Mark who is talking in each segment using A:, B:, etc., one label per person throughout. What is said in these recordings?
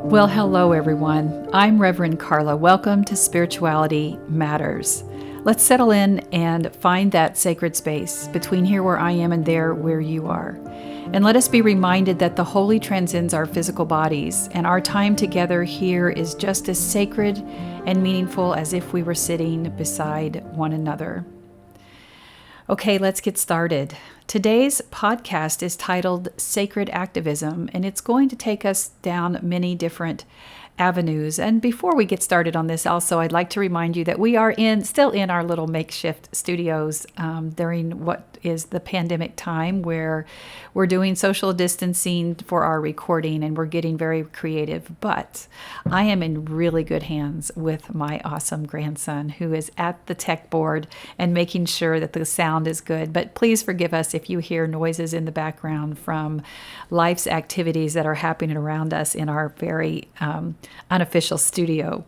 A: Well, hello everyone. I'm Rev Karla. Welcome to Spirituality Matters. Let's settle in and find that sacred space between here where I am and there where you are. And let us be reminded that the holy transcends our physical bodies, and our time together here is just as sacred and meaningful as if we were sitting beside one another. Okay, let's get started. Today's podcast is titled Sacred Activism, and it's going to take us down many different avenues. And before we get started on this, also, I'd like to remind you that we are still in our little makeshift studios during what is the pandemic time, where we're doing social distancing for our recording, and we're getting very creative. But I am in really good hands with my awesome grandson, who is at the tech board and making sure that the sound is good. But please forgive us if you hear noises in the background from life's activities that are happening around us in our very unofficial studio.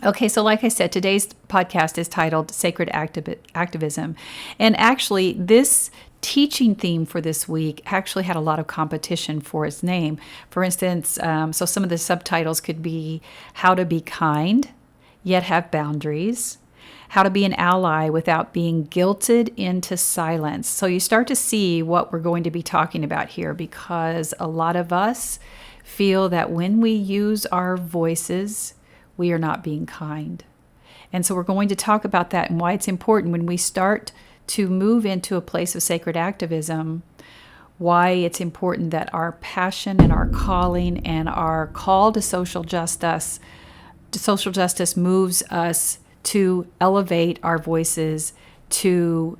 A: Okay, so like I said, today's podcast is titled Sacred Activism. And actually, this teaching theme for this week actually had a lot of competition for its name. For instance, so some of the subtitles could be How to Be Kind, Yet Have Boundaries, How to Be an Ally Without Being Guilted into Silence. So you start to see what we're going to be talking about here, because a lot of us feel that when we use our voices, we are not being kind. And so we're going to talk about that and why it's important when we start to move into a place of sacred activism, why it's important that our passion and our calling and our call to social justice moves us to elevate our voices, to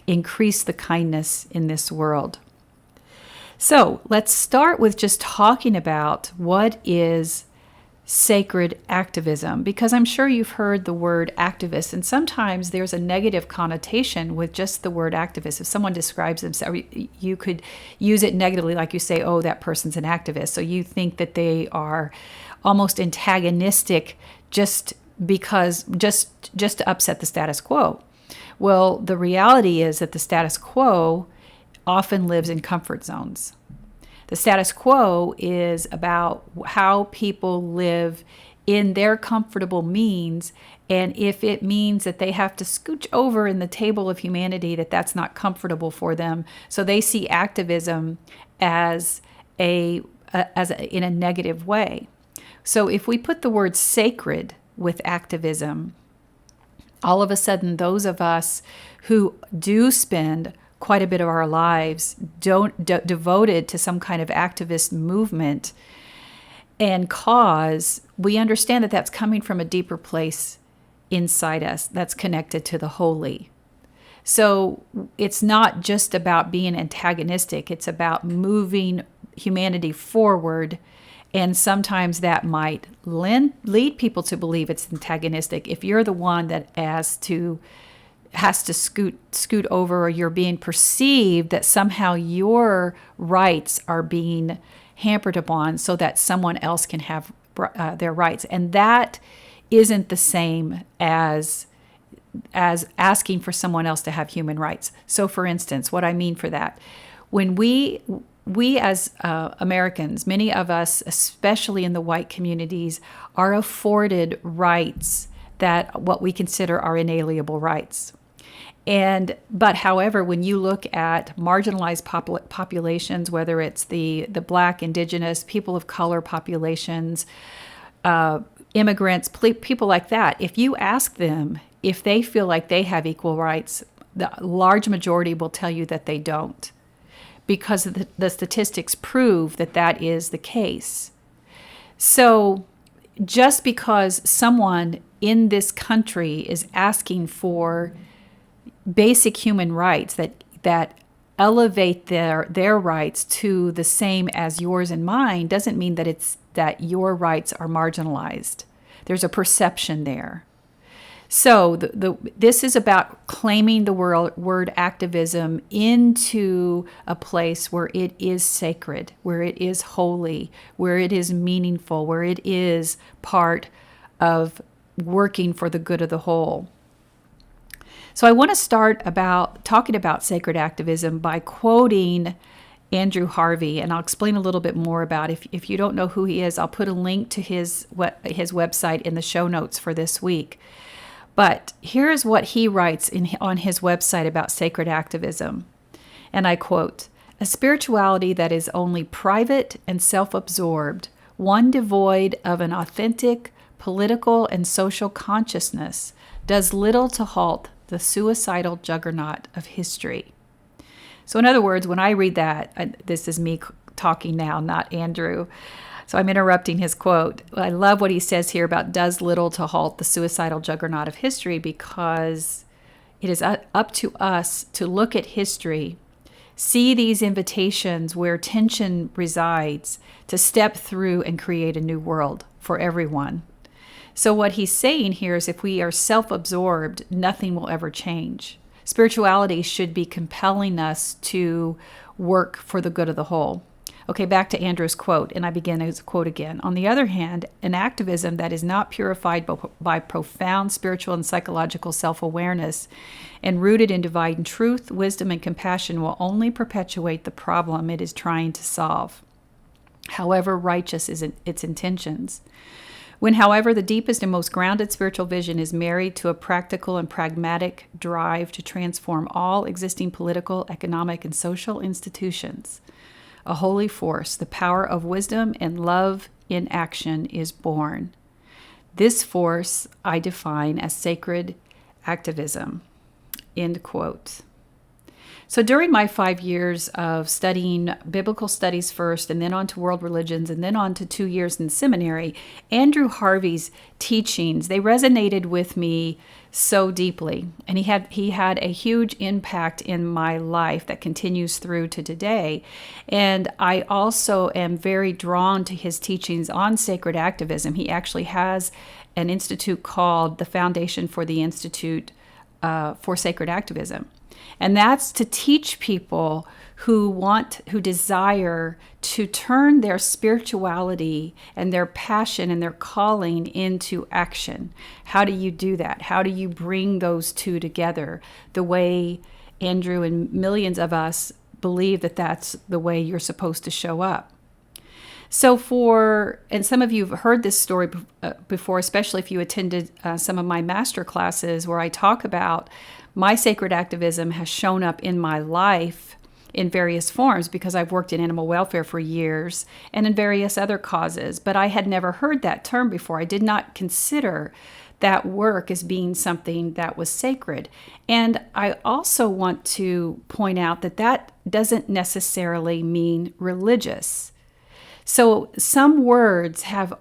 A: increase the kindness in this world. So let's start with just talking about what is sacred activism, because I'm sure you've heard the word activist, and sometimes there's a negative connotation with just the word activist. If someone describes themselves, you could use it negatively, like you say, oh, that person's an activist. So you think that they are almost antagonistic just to upset the status quo. Well, the reality is that the status quo often lives in comfort zones. The status quo is about how people live in their comfortable means, and if it means that they have to scooch over in the table of humanity, that's not comfortable for them. So they see activism as in a negative way. So if we put the word sacred with activism, all of a sudden those of us who do spend quite a bit of our lives devoted to some kind of activist movement and cause, we understand that that's coming from a deeper place inside us that's connected to the holy. So it's not just about being antagonistic, it's about moving humanity forward. And sometimes that might lead people to believe it's antagonistic. If you're the one that has to scoot over, or you're being perceived that somehow your rights are being hampered upon so that someone else can have their rights. And that isn't the same as asking for someone else to have human rights. So for instance, what I mean for that, when we as Americans, many of us, especially in the white communities, are afforded rights that what we consider are inalienable rights. But however, when you look at marginalized populations, whether it's the Black, Indigenous, people of color populations, immigrants, people like that, if you ask them if they feel like they have equal rights, the large majority will tell you that they don't, because the statistics prove that is the case. So just because someone in this country is asking for basic human rights that elevate their rights to the same as yours and mine, doesn't mean that your rights are marginalized. There's a perception there. So this is about claiming the word activism into a place where it is sacred, where it is holy, where it is meaningful, where it is part of working for the good of the whole. So I want to start talking about sacred activism by quoting Andrew Harvey, and I'll explain a little bit more about it. If you don't know who he is, I'll put a link to his website in the show notes for this week. But here is what he writes on his website about sacred activism. And I quote, "A spirituality that is only private and self-absorbed, one devoid of an authentic political and social consciousness, does little to halt the suicidal juggernaut of history." So in other words, when I read that, this is me talking now, not Andrew. So I'm interrupting his quote. I love what he says here about does little to halt the suicidal juggernaut of history, because it is up to us to look at history, see these invitations where tension resides, to step through and create a new world for everyone. So what he's saying here is if we are self-absorbed, nothing will ever change. Spirituality should be compelling us to work for the good of the whole. Okay, back to Andrew's quote, and I begin his quote again. "On the other hand, an activism that is not purified by profound spiritual and psychological self-awareness and rooted in divine truth, wisdom, and compassion will only perpetuate the problem it is trying to solve, however righteous is its intentions. When, however, the deepest and most grounded spiritual vision is married to a practical and pragmatic drive to transform all existing political, economic, and social institutions, a holy force, the power of wisdom and love in action, is born. This force I define as sacred activism." End quote. So during my 5 years of studying biblical studies first, and then on to world religions, and then on to 2 years in seminary, Andrew Harvey's teachings, they resonated with me so deeply. And he had a huge impact in my life that continues through to today. And I also am very drawn to his teachings on sacred activism. He actually has an institute called the Foundation for the Institute for Sacred Activism. And that's to teach people who desire to turn their spirituality and their passion and their calling into action. How do you do that? How do you bring those two together the way Andrew and millions of us believe that that's the way you're supposed to show up? So and some of you have heard this story before, especially if you attended some of my master classes where I talk about my sacred activism has shown up in my life in various forms because I've worked in animal welfare for years and in various other causes. But I had never heard that term before. I did not consider that work as being something that was sacred. And I also want to point out that that doesn't necessarily mean religious. So some words have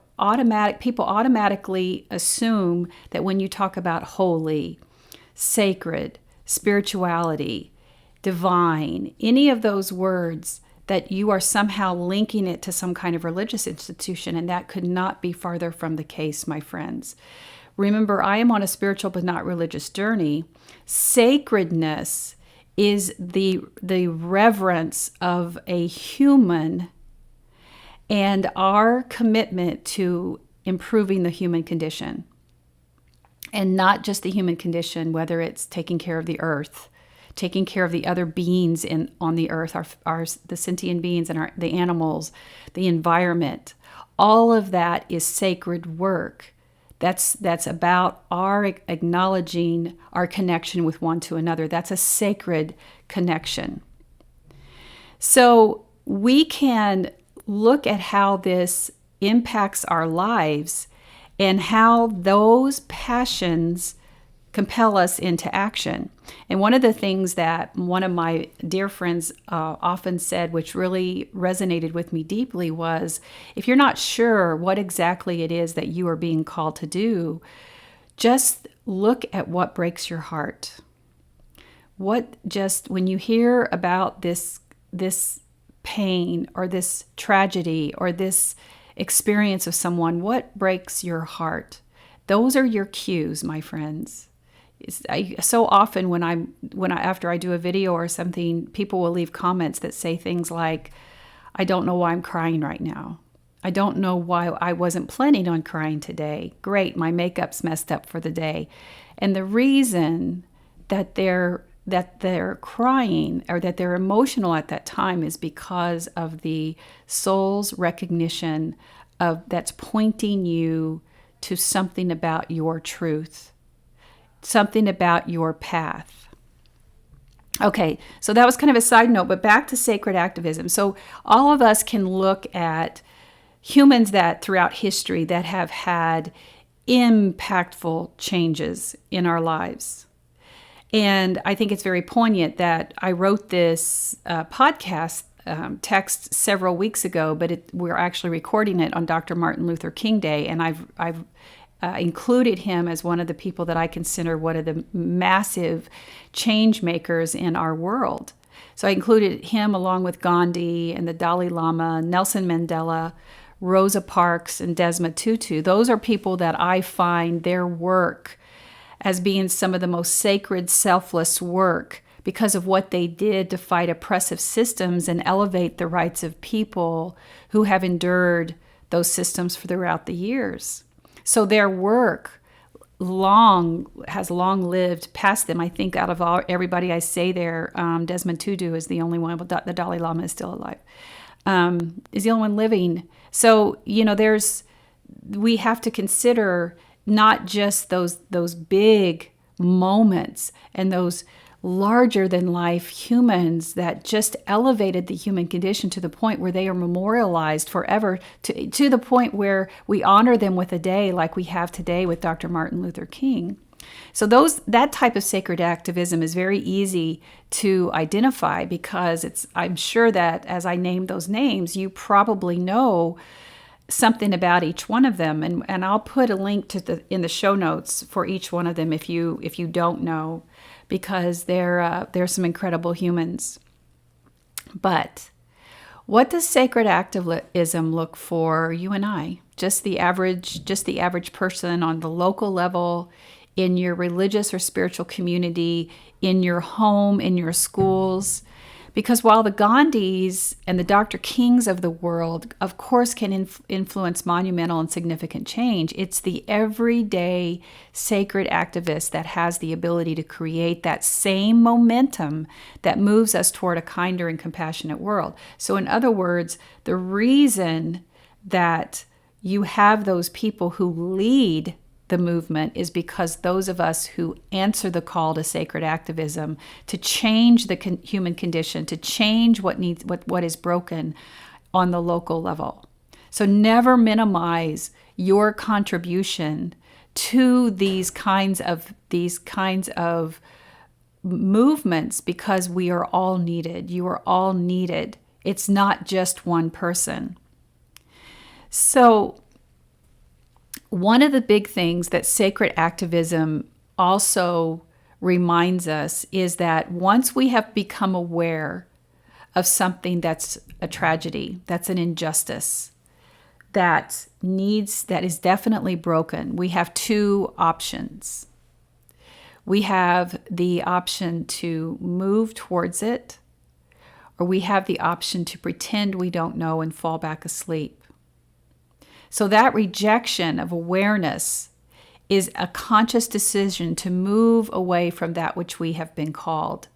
A: people automatically assume that when you talk about holy, sacred, spirituality, divine, any of those words, that you are somehow linking it to some kind of religious institution, and that could not be farther from the case, my friends. Remember, I am on a spiritual but not religious journey. Sacredness is the reverence of a human and our commitment to improving the human condition. And not just the human condition, whether it's taking care of the earth, taking care of the other beings on the earth, the sentient beings and the animals, the environment. All of that is sacred work. That's about our acknowledging our connection with one to another. That's a sacred connection. So we can look at how this impacts our lives and how those passions compel us into action. And one of the things that one of my dear friends often said, which really resonated with me deeply, was if you're not sure what exactly it is that you are being called to do, just look at what breaks your heart. When you hear about this pain or this tragedy or this experience of someone, what breaks your heart? Those are your cues, my friends. So often after I do a video or something, people will leave comments that say things like, "I don't know why I'm crying right now. I don't know why I wasn't planning on crying today. Great, my makeup's messed up for the day." And the reason that they're that they're crying or that they're emotional at that time is because of the soul's recognition of that's pointing you to something about your truth, something about your path. Okay, so that was kind of a side note, but back to sacred activism. So all of us can look at humans that throughout history that have had impactful changes in our lives. And I think it's very poignant that I wrote this podcast text several weeks ago, but we're actually recording it on Dr. Martin Luther King Day, and I've included him as one of the people that I consider one of the massive change makers in our world. So I included him along with Gandhi and the Dalai Lama, Nelson Mandela, Rosa Parks, and Desmond Tutu. Those are people that I find their work as being some of the most sacred, selfless work because of what they did to fight oppressive systems and elevate the rights of people who have endured those systems throughout the years. So their work has long lived past them. I think out of everybody I say there, Desmond Tutu is the only one, but the Dalai Lama is still alive, is the only one living. So, we have to consider not just those big moments and those larger than life humans that just elevated the human condition to the point where they are memorialized forever, to the point where we honor them with a day like we have today with Dr. Martin Luther King. So that type of sacred activism is very easy to identify because I'm sure that as I name those names, you probably know something about each one of them, and I'll put a link in the show notes for each one of them if you don't know, because they're some incredible humans. But what does sacred activism look for you and I, just the average person on the local level, in your religious or spiritual community, in your home, in your schools? Because while the Gandhis and the Dr. Kings of the world, of course, can influence monumental and significant change, it's the everyday sacred activist that has the ability to create that same momentum that moves us toward a kinder and compassionate world. So in other words, the reason that you have those people who lead the movement is because those of us who answer the call to sacred activism to change the human condition, to change what is broken on the local level. So never minimize your contribution to these kinds of movements, because we are all needed. You are all needed. It's not just one person. So one of the big things that sacred activism also reminds us is that once we have become aware of something that's a tragedy, that's an injustice, that is definitely broken, we have two options. We have the option to move towards it, or we have the option to pretend we don't know and fall back asleep. So that rejection of awareness is a conscious decision to move away from that which we have been called.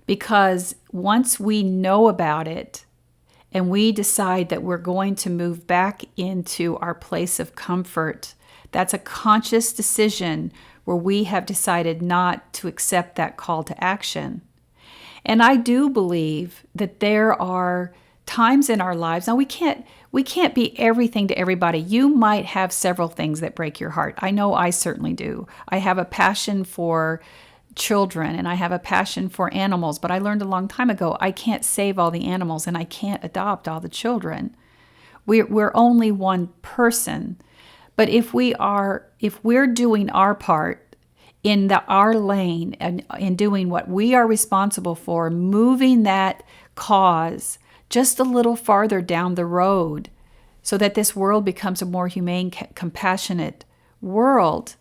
A: Because once we know about it and we decide that we're going to move back into our place of comfort, that's a conscious decision where we have decided not to accept that call to action. And I do believe that there are times in our lives, now we can't be everything to everybody. You might have several things that break your heart. I know I certainly do. I have a passion for children and I have a passion for animals, but I learned a long time ago I can't save all the animals and I can't adopt all the children. We're only one person. But if we're doing our part in our lane and in doing what we are responsible for, moving that cause just a little farther down the road so that this world becomes a more humane, compassionate world,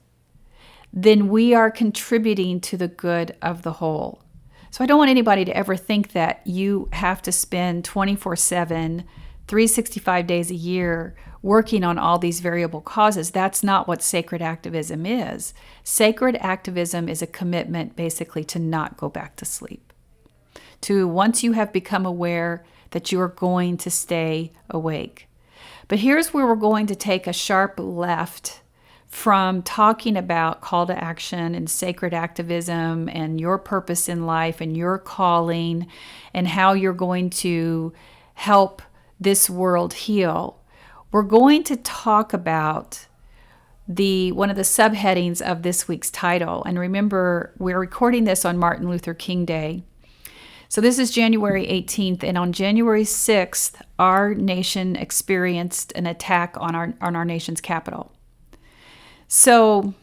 A: then we are contributing to the good of the whole. So I don't want anybody to ever think that you have to spend 24/7, 365 days a year working on all these variable causes. That's not what sacred activism is. Sacred activism is a commitment basically to not go back to sleep. To once you have become aware that you are going to stay awake. But here's where we're going to take a sharp left from talking about call to action and sacred activism and your purpose in life and your calling and how you're going to help this world heal. We're going to talk about one of the subheadings of this week's title. And remember, we're recording this on Martin Luther King Day. So this is January 18th, and on January 6th, our nation experienced an attack on our nation's capital. So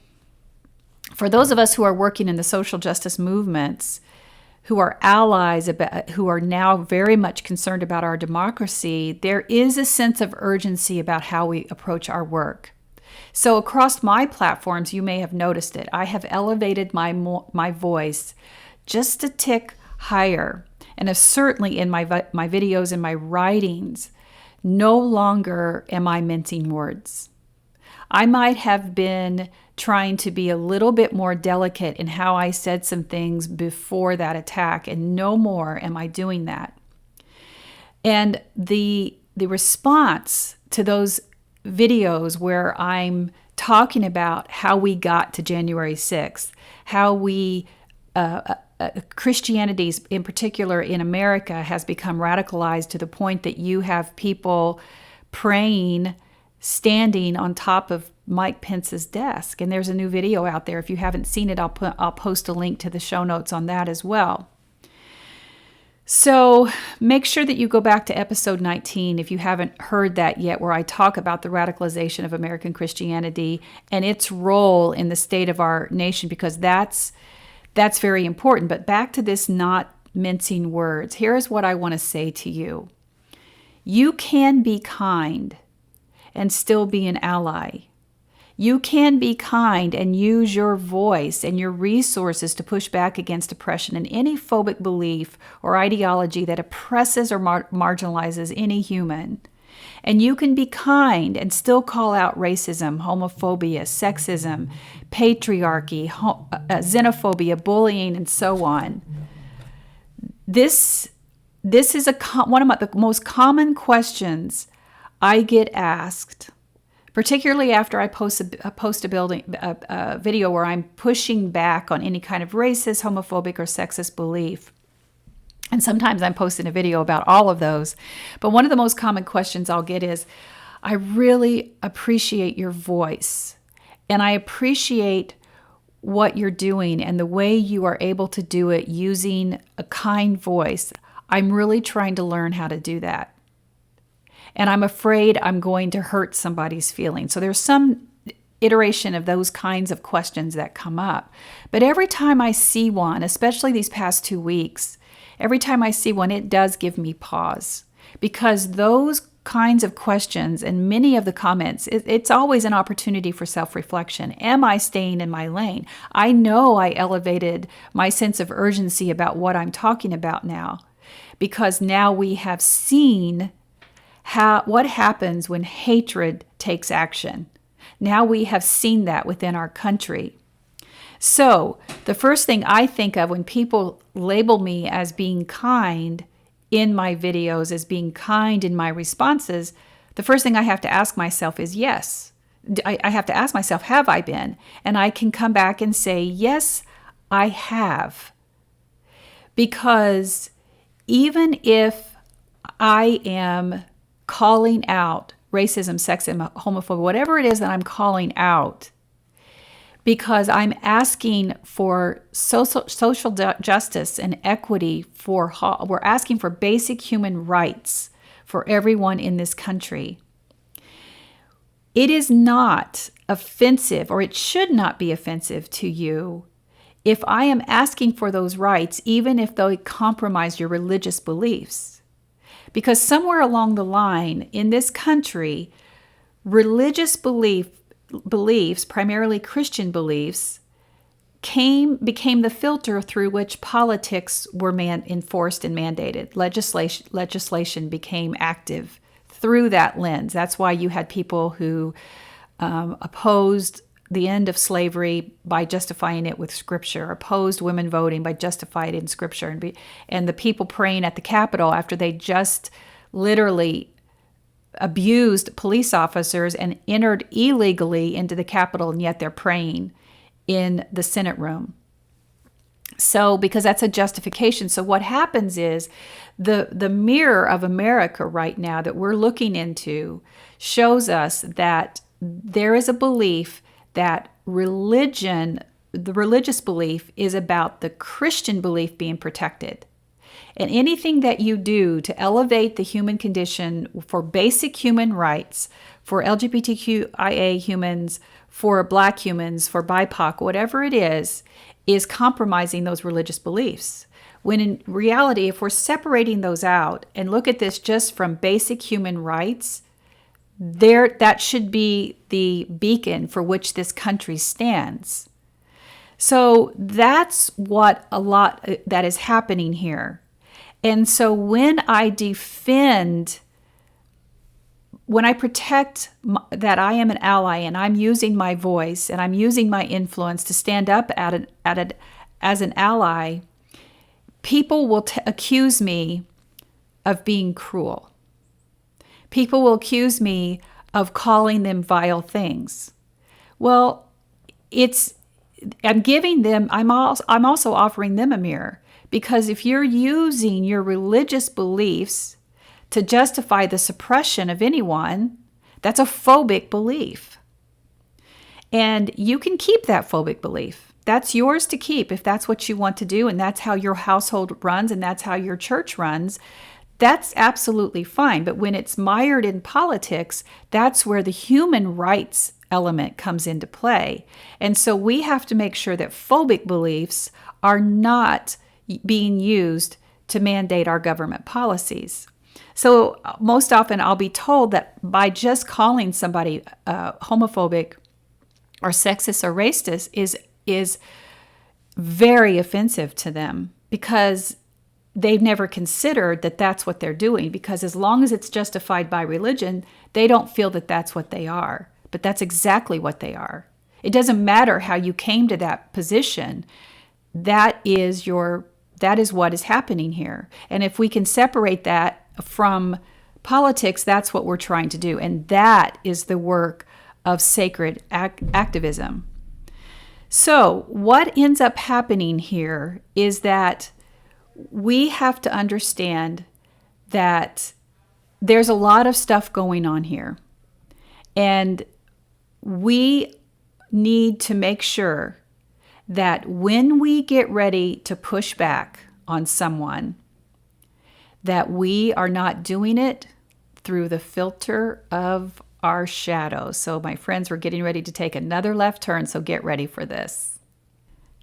A: for those of us who are working in the social justice movements, who are allies, who are now very much concerned about our democracy, there is a sense of urgency about how we approach our work. So across my platforms, you may have noticed it. I have elevated my voice just a tick higher. And certainly in my videos and my writings, no longer am I mincing words. I might have been trying to be a little bit more delicate in how I said some things before that attack, and no more am I doing that. And the response to those videos where I'm talking about how we got to January 6th, how we Christianity, in particular in America, has become radicalized to the point that you have people praying standing on top of Mike Pence's desk. And there's a new video out there. If you haven't seen it, I'll post a link to the show notes on that as well. So make sure that you go back to episode 19 if you haven't heard that yet, where I talk about the radicalization of American Christianity and its role in the state of our nation, because that's very important. But back to this not mincing words. Here's what I want to say to you. You can be kind and still be an ally. You can be kind and use your voice and your resources to push back against oppression and any phobic belief or ideology that oppresses or marginalizes any human. And you can be kind and still call out racism, homophobia, sexism, patriarchy, xenophobia, bullying, and so on. This is one of the most common questions I get asked, particularly after I post a video where I'm pushing back on any kind of racist, homophobic, or sexist belief. And sometimes I'm posting a video about all of those. But one of the most common questions I'll get is, I really appreciate your voice. And I appreciate what you're doing and the way you are able to do it using a kind voice. I'm really trying to learn how to do that. And I'm afraid I'm going to hurt somebody's feelings. So there's some iteration of those kinds of questions that come up. But every time I see one, especially these past 2 weeks, every time I see one, it does give me pause. Because those kinds of questions and many of the comments, it's always an opportunity for self-reflection. Am I staying in my lane? I know I elevated my sense of urgency about what I'm talking about now, because now we have seen what happens when hatred takes action. Now we have seen that within our country. So the first thing I think of when people label me as being kind in my videos, as being kind in my responses, the first thing I have to ask myself is yes. I have to ask myself, have I been? And I can come back and say, yes, I have. Because even if I am calling out racism, sexism, homophobia, whatever it is that I'm calling out, because I'm asking for social justice and equity, we're asking for basic human rights for everyone in this country. It is not offensive, or it should not be offensive to you if I am asking for those rights, even if they compromise your religious beliefs. Because somewhere along the line in this country, religious beliefs, primarily Christian beliefs, became the filter through which politics were enforced and mandated. Legislation became active through that lens. That's why you had people who opposed the end of slavery by justifying it with Scripture, opposed women voting by justifying it in Scripture, and the people praying at the Capitol after they just literally abused police officers and entered illegally into the Capitol, and yet they're praying in the Senate room. So, because that's a justification. So what happens is the mirror of America right now that we're looking into shows us that there is a belief that religion, the religious belief, is about the Christian belief being protected. And anything that you do to elevate the human condition for basic human rights, for LGBTQIA humans, for Black humans, for BIPOC, whatever it is compromising those religious beliefs. When in reality, if we're separating those out and look at this just from basic human rights, that should be the beacon for which this country stands. So that's what a lot that is happening here. And so when I protect that I am an ally and I'm using my voice and I'm using my influence to stand up as an ally, people will accuse me of being cruel. People will accuse me of calling them vile things. Well, I'm also offering them a mirror. Because if you're using your religious beliefs to justify the suppression of anyone, that's a phobic belief. And you can keep that phobic belief. That's yours to keep if that's what you want to do, and that's how your household runs, and that's how your church runs. That's absolutely fine. But when it's mired in politics, that's where the human rights element comes into play. And so we have to make sure that phobic beliefs are not being used to mandate our government policies. So most often I'll be told that by just calling somebody homophobic or sexist or racist is very offensive to them, because they've never considered that that's what they're doing, because as long as it's justified by religion, they don't feel that that's what they are. But that's exactly what they are. It doesn't matter how you came to that position. That is what is happening here. And if we can separate that from politics, that's what we're trying to do. And that is the work of sacred activism. So what ends up happening here is that we have to understand that there's a lot of stuff going on here. And we need to make sure that when we get ready to push back on someone, that we are not doing it through the filter of our shadows. So my friends, we're getting ready to take another left turn, so get ready for this.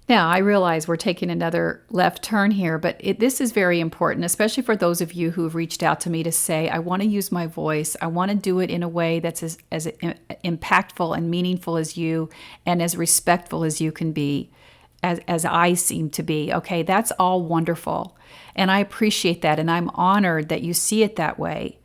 A: Now, I realize we're taking another left turn here, but this is very important, especially for those of you who have reached out to me to say, I want to use my voice. I want to do it in a way that's as impactful and meaningful as you, and as respectful as you can be, as I seem to be. Okay, that's all wonderful. And I appreciate that, and I'm honored that you see it that way.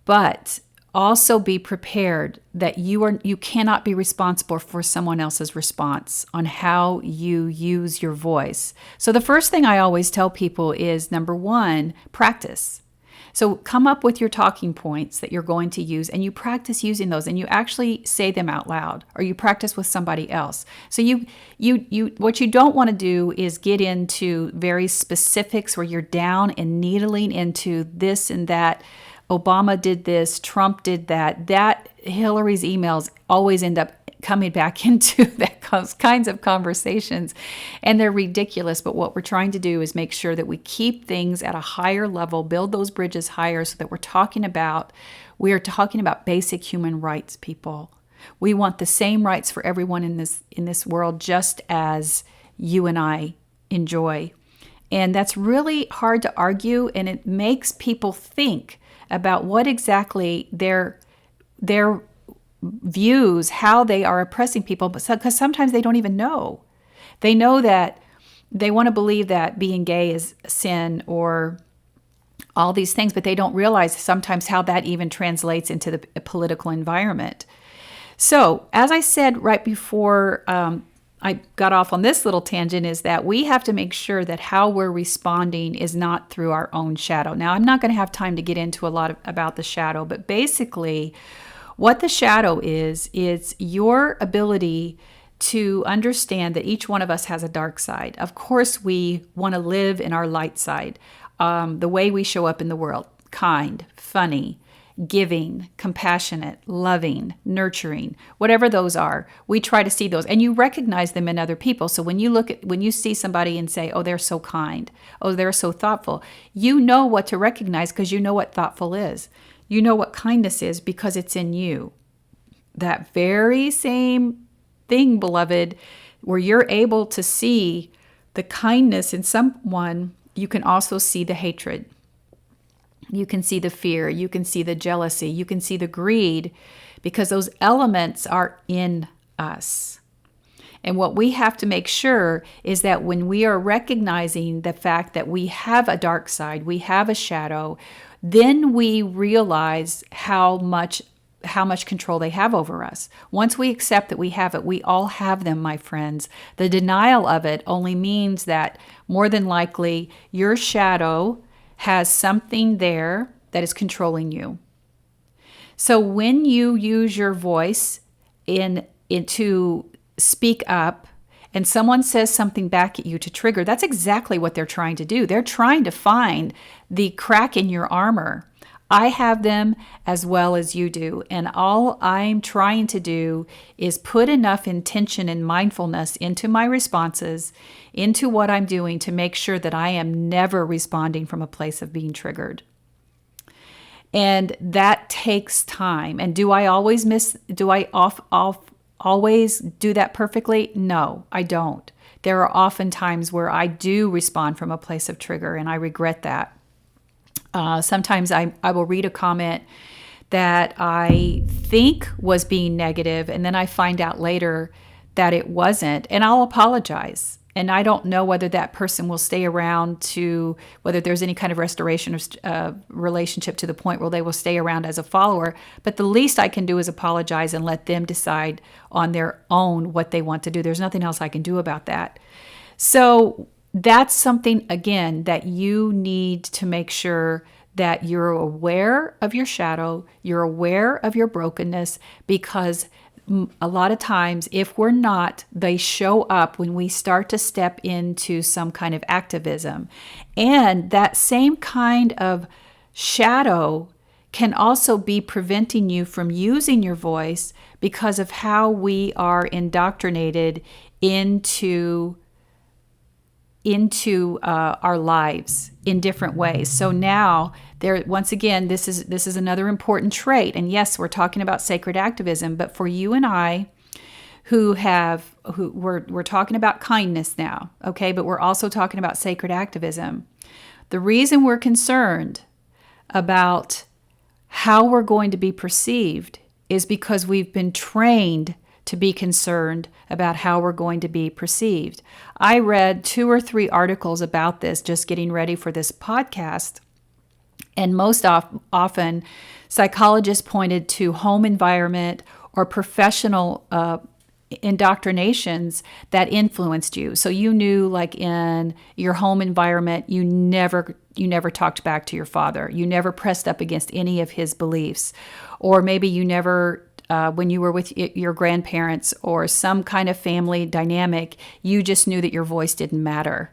A: But also be prepared that you cannot be responsible for someone else's response on how you use your voice. So the first thing I always tell people is, number one, practice. So come up with your talking points that you're going to use, and you practice using those, and you actually say them out loud, or you practice with somebody else. So you what you don't want to do is get into very specifics where you're down and needling into this and that. Obama did this, Trump did that. Hillary's emails always end up coming back into those kinds of conversations, and they're ridiculous. But what we're trying to do is make sure that we keep things at a higher level, build those bridges higher, so that we are talking about basic human rights, people. We want the same rights for everyone in this world, just as you and I enjoy. And that's really hard to argue, and it makes people think about what exactly their views, how they are oppressing people, because sometimes they don't even know. They know that they want to believe that being gay is sin, or all these things, but they don't realize sometimes how that even translates into the political environment. So, as I said right before I got off on this little tangent, is that we have to make sure that how we're responding is not through our own shadow. Now, I'm not going to have time to get into a lot about the shadow, but basically what the shadow is your ability to understand that each one of us has a dark side. Of course, we want to live in our light side, the way we show up in the world: kind, funny, giving, compassionate, loving, nurturing, whatever those are. We try to see those, and you recognize them in other people. So when you see somebody and say, "Oh, they're so kind. Oh, they're so thoughtful," you know what to recognize because you know what thoughtful is. You know what kindness is because it's in you. That very same thing, beloved, where you're able to see the kindness in someone, you can also see the hatred. You can see the fear, you can see the jealousy, you can see the greed, because those elements are in us. And what we have to make sure is that when we are recognizing the fact that we have a dark side, we have a shadow, then we realize how much control they have over us. Once we accept that we have it, we all have them, my friends. The denial of it only means that more than likely your shadow has something there that is controlling you. So when you use your voice to speak up and someone says something back at you to trigger, that's exactly what they're trying to do. They're trying to find the crack in your armor. I have them as well as you do. And all I'm trying to do is put enough intention and mindfulness into my responses, into what I'm doing, to make sure that I am never responding from a place of being triggered. And that takes time. And do I always always do that perfectly? No, I don't. There are often times where I do respond from a place of trigger, and I regret that. Sometimes I will read a comment that I think was being negative, and then I find out later that it wasn't, and I'll apologize. And I don't know whether that person will stay around to, whether there's any kind of restoration of relationship to the point where they will stay around as a follower. But the least I can do is apologize and let them decide on their own what they want to do. There's nothing else I can do about that. So that's something, again, that you need to make sure that you're aware of your shadow, you're aware of your brokenness, because a lot of times, if we're not, they show up when we start to step into some kind of activism. And that same kind of shadow can also be preventing you from using your voice because of how we are indoctrinated into our lives in different ways. So now, once again, this is another important trait. And yes, we're talking about sacred activism, but for you and I, we're talking about kindness now, okay? But we're also talking about sacred activism. The reason we're concerned about how we're going to be perceived is because we've been trained to be concerned about how we're going to be perceived. I read 2 or 3 articles about this just getting ready for this podcast. And most often, psychologists pointed to home environment or professional indoctrinations that influenced you. So you knew, like in your home environment, you never talked back to your father. You never pressed up against any of his beliefs. Or maybe you never, when you were with your grandparents or some kind of family dynamic, you just knew that your voice didn't matter.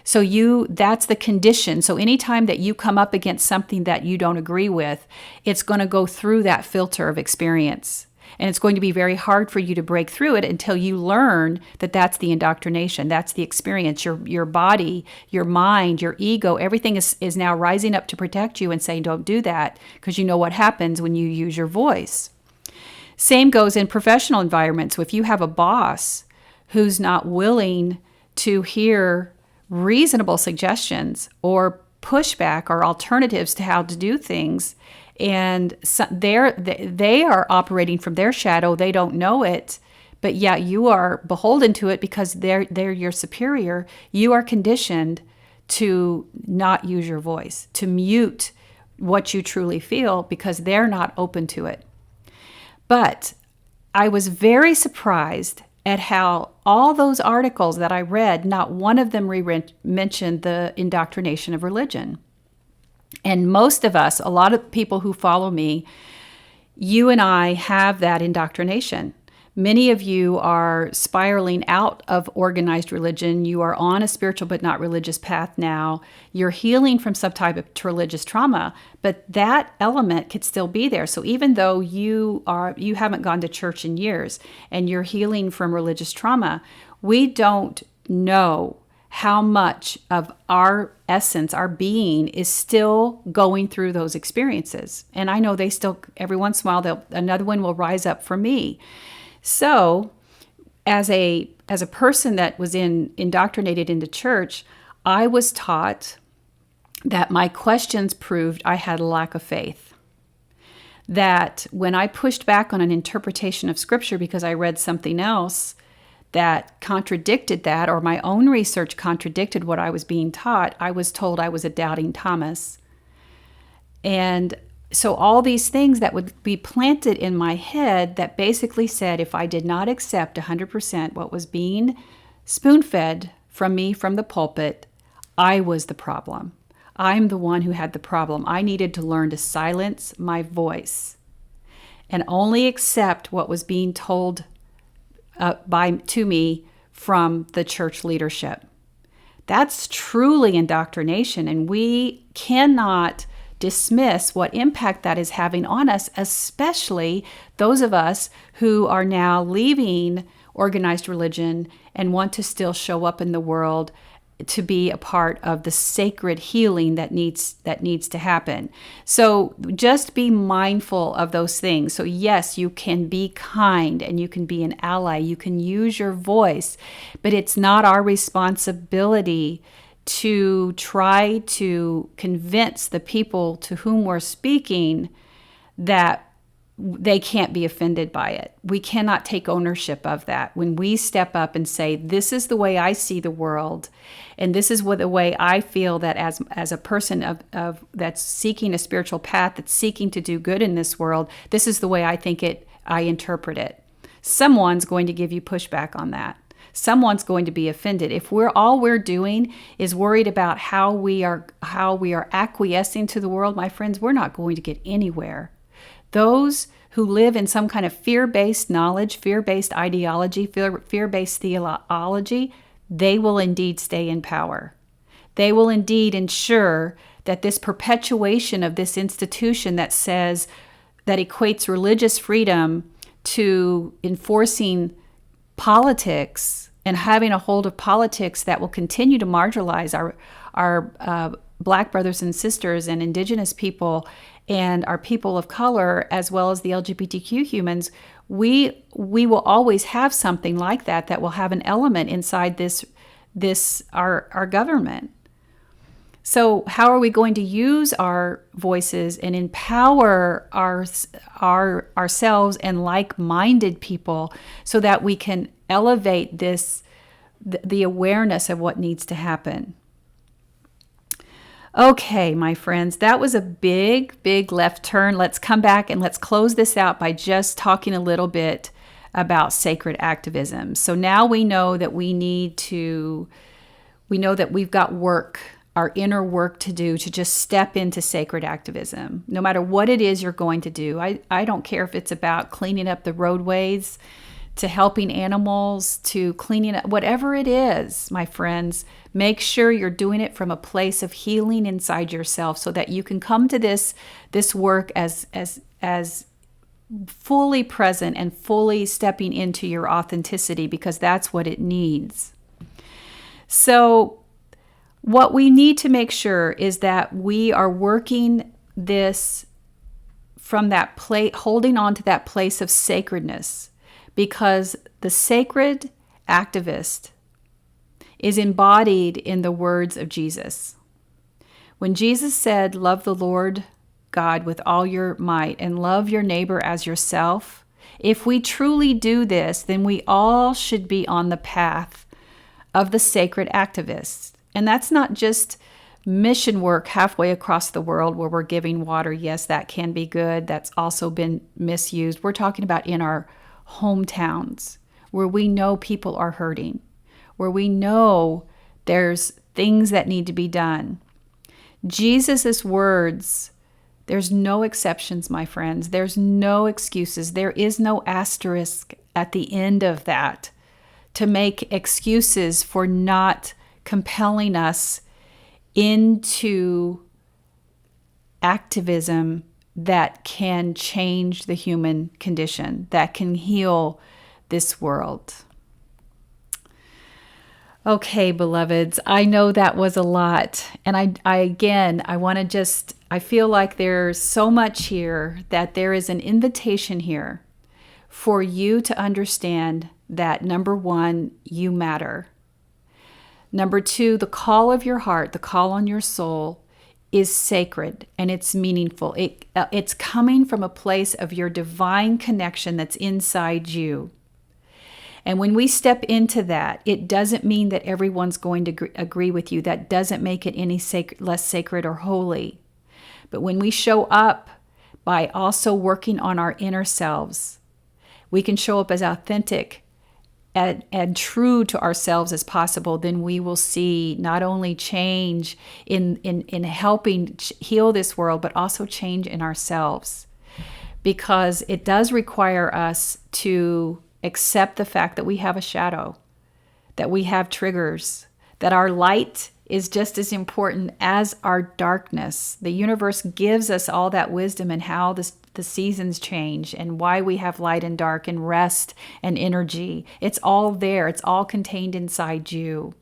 A: So that's the condition. So anytime that you come up against something that you don't agree with, it's going to go through that filter of experience. And it's going to be very hard for you to break through it until you learn that that's the indoctrination, that's the experience. Your body, your mind, your ego, everything is now rising up to protect you and saying, don't do that, because you know what happens when you use your voice. Same goes in professional environments. So if you have a boss who's not willing to hear reasonable suggestions or pushback or alternatives to how to do things, and so they are operating from their shadow, they don't know it, but yet you are beholden to it because they're your superior. You are conditioned to not use your voice, to mute what you truly feel because they're not open to it. But I was very surprised at how all those articles that I read, not one of them mentioned the indoctrination of religion. And most of us, a lot of people who follow me, you and I have that indoctrination. Many of you are spiraling out of organized religion. You are on a spiritual but not religious path now. You're healing from some type of religious trauma, but that element could still be there. So even though you haven't gone to church in years and you're healing from religious trauma, we don't know how much of our essence, our being, is still going through those experiences. And I know they still, every once in a while, another one will rise up for me. So as a person that was indoctrinated into church, I was taught that my questions proved I had a lack of faith. That when I pushed back on an interpretation of scripture because I read something else that contradicted that, or my own research contradicted what I was being taught, I was told I was a doubting Thomas. And so all these things that would be planted in my head that basically said if I did not accept 100% what was being spoon-fed from me from the pulpit, I was the problem. I'm the one who had the problem. I needed to learn to silence my voice and only accept what was being told to me from the church leadership. That's truly indoctrination, and we cannot dismiss what impact that is having on us, especially those of us who are now leaving organized religion and want to still show up in the world to be a part of the sacred healing that needs to happen. So just be mindful of those things. So yes, you can be kind and you can be an ally. You can use your voice, but it's not our responsibility to try to convince the people to whom we're speaking that they can't be offended by it. We cannot take ownership of that. When we step up and say, this is the way I see the world, and this is the way I feel that as a person of that's seeking a spiritual path, that's seeking to do good in this world, this is the way I interpret it. Someone's going to give you pushback on that. Someone's going to be offended. If all we're doing is worried about how we are acquiescing to the world, my friends, we're not going to get anywhere. Those who live in some kind of fear-based knowledge, fear-based ideology, fear-based theology, they will indeed stay in power. They will indeed ensure that this perpetuation of this institution that equates religious freedom to enforcing politics and having a hold of politics that will continue to marginalize our Black brothers and sisters and Indigenous people and our people of color, as well as the LGBTQ humans, we will always have something like that will have an element inside our government. So how are we going to use our voices and empower ourselves and like-minded people so that we can elevate the awareness of what needs to happen? Okay, my friends, that was a big, big left turn. Let's come back and let's close this out by just talking a little bit about sacred activism. So now we know that we've got work, our inner work to do to just step into sacred activism. No matter what it is you're going to do. I don't care if it's about cleaning up the roadways, to helping animals, to cleaning up, whatever it is, my friends, make sure you're doing it from a place of healing inside yourself so that you can come to this work as fully present and fully stepping into your authenticity, because that's what it needs. So what we need to make sure is that we are working this from that place, holding on to that place of sacredness, because the sacred activist is embodied in the words of Jesus. When Jesus said, love the Lord God with all your might and love your neighbor as yourself, if we truly do this, then we all should be on the path of the sacred activist. And that's not just mission work halfway across the world where we're giving water. Yes, that can be good. That's also been misused. We're talking about in our hometowns where we know people are hurting, where we know there's things that need to be done. Jesus' words, there's no exceptions, my friends. There's no excuses. There is no asterisk at the end of that to make excuses for not compelling us into activism that can change the human condition, that can heal this world. Okay, beloveds, I know that was a lot. And I feel like there's so much here that there is an invitation here for you to understand that, number one, you matter. Number two, the call of your heart, the call on your soul is sacred and it's meaningful. It's coming from a place of your divine connection that's inside you. And when we step into that, it doesn't mean that everyone's going to agree with you. That doesn't make it any less sacred or holy. But when we show up by also working on our inner selves, we can show up as authentic and true to ourselves as possible. Then we will see not only change in helping heal this world, but also change in ourselves. Because it does require us to accept the fact that we have a shadow, that we have triggers, that our light is just as important as our darkness. The universe gives us all that wisdom and how the seasons change and why we have light and dark and rest and energy. It's all there. It's all contained inside you.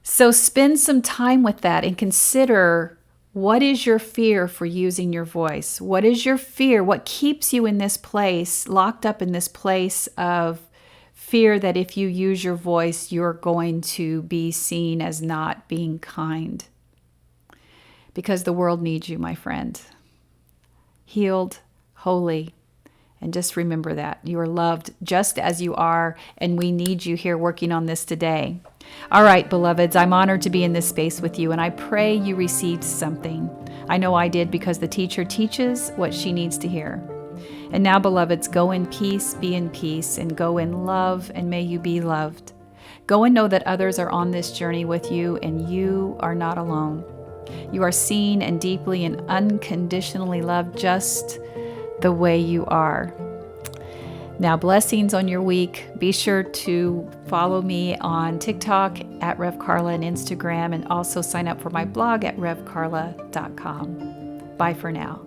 A: So spend some time with that and consider, what is your fear for using your voice? What is your fear? What keeps you in this place, locked up in this place of fear that if you use your voice, you're going to be seen as not being kind? Because the world needs you, my friend. Healed, holy, and just remember that you are loved just as you are, and we need you here working on this today. All right, beloveds, I'm honored to be in this space with you, and I pray you received something. I know I did, because the teacher teaches what she needs to hear. And now, beloveds, go in peace, be in peace, and go in love, and may you be loved. Go and know that others are on this journey with you, and you are not alone. You are seen and deeply and unconditionally loved just the way you are. Now, blessings on your week. Be sure to follow me on TikTok at Rev Karla and Instagram, and also sign up for my blog at revkarla.com. Bye for now.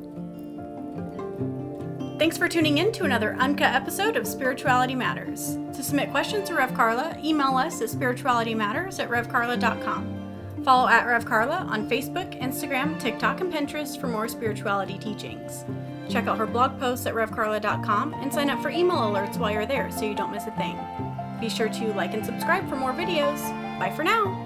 B: Thanks for tuning in to another uncut episode of Spirituality Matters. To submit questions to Rev Karla, email us at spiritualitymatters@revkarla.com. Follow at Rev Karla on Facebook, Instagram, TikTok, and Pinterest for more spirituality teachings. Check out her blog posts at revkarla.com and sign up for email alerts while you're there so you don't miss a thing. Be sure to like and subscribe for more videos. Bye for now.